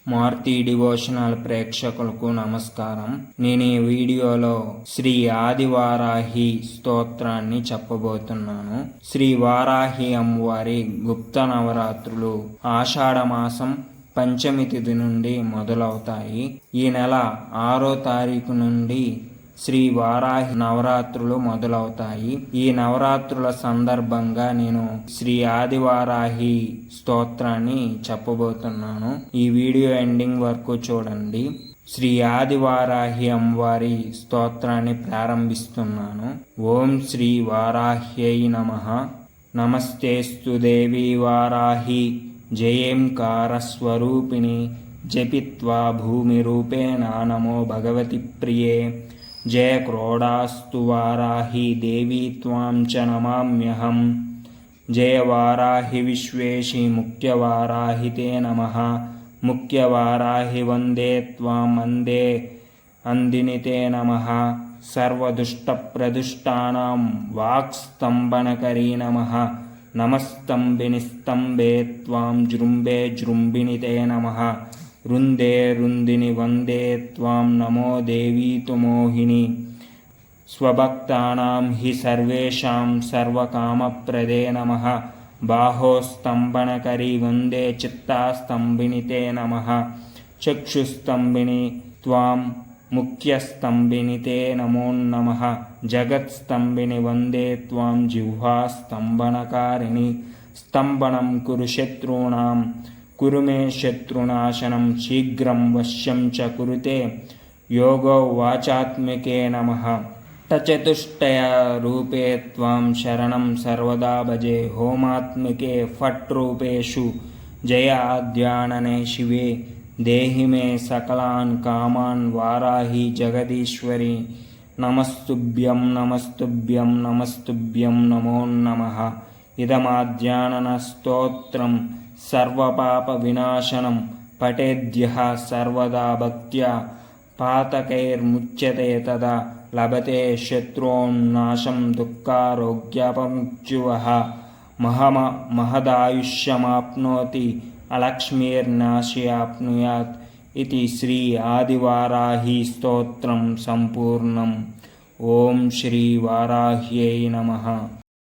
Maruti devotional ప్రేక్షకులకు నమస్కారం. నేను ఈ వీడియోలో శ్రీ ఆదివారాహి స్తోత్రాన్ని చెప్పబోతున్నాను. శ్రీ వారాహి అమ్మవారి గుప్త నవరాత్రులు ఆషాఢ మాసం పంచమి తిథి నుండి మొదలవుతాయి. ఈ నెల 6వ తారీఖు నుండి శ్రీ వారాహి నవరాత్రులు మొదలవుతాయి. ఈ నవరాత్రుల సందర్భంగా నేను శ్రీ ఆదివారాహి స్తోత్రాన్ని చెప్పబోతున్నాను. ఈ వీడియో ఎండింగ్ వరకు చూడండి. శ్రీ ఆదివారాహి అమ్మవారి స్తోత్రాన్ని ప్రారంభిస్తున్నాను. ఓం శ్రీ వారాహ్యై నమః. నమస్తేస్తు దేవి వారాహి జయేంకార స్వరూపిణి జపిత్వా భూమి రూపేణ నమో భగవతి ప్రియే. జయ క్రోడాస్తు వారాహి దేవీ త్వాం చ నమామ్యహం. జయ వారాహి విశ్వేశి ముఖ్యవారాహి తే నమః. ముఖ్యవారాహి వందే త్వాం వందే అందిని తే నమః. సర్వదుష్టప్రదుష్టానాం వాక్స్తంభనకరీ నమః. నమస్తంభిని స్తంభే త్వాం జృంభే జృంభిని తే నమః. రుందే రుందిని వందే త్వాం నమో దేవీ తు మోహిని. స్వభక్తానాం హి సర్వేషాం సర్వకామప్రదే నమః. బాహోస్తంభనకరీ వందే చిత్తాస్తంభిని తే నమః. చక్షుస్తంభిని త్వాం ముఖ్యస్తంభిని తే నమో నమః. జగత్స్తంభిని వందే త్వాం జిహ్వాస్తంభనకారిణి. స్తంభనం కురు శత్రూణాం కురు మే శత్రునాశనం. శీఘ్రం వశ్యం చ కురుతే యోగో వాచాత్మికే నమః. చతుష్టయ రూపే త్వాం శరణం సర్వదా భజే. హోమాత్మికే ఫట్ రూపేషు జయ ఆద్యాననే శివే. దేహి మే సకలాన్ కామాన్ వారాహి జగదీశ్వరి. నమస్తుభ్యం నమస్తుభ్యం నమస్తుభ్యం నమో నమః. ఇదమాద్యానన స్తోత్రం సర్వపాప వినాశనం. పఠేద్యః సర్వదా భక్త్యా పాతకైర్ముచ్యతే తదా. లభతే శత్రోన్నాశం దుఃఖారోగ్యపముచ్యువః. మహదాయుష్యమాప్నోతి అలక్ష్మీర్నాశయాప్నుయాత్. ఇది శ్రీ ఆదివారాహి స్తోత్రం సంపూర్ణం. ఓం శ్రీ వారాహ్యై నమః.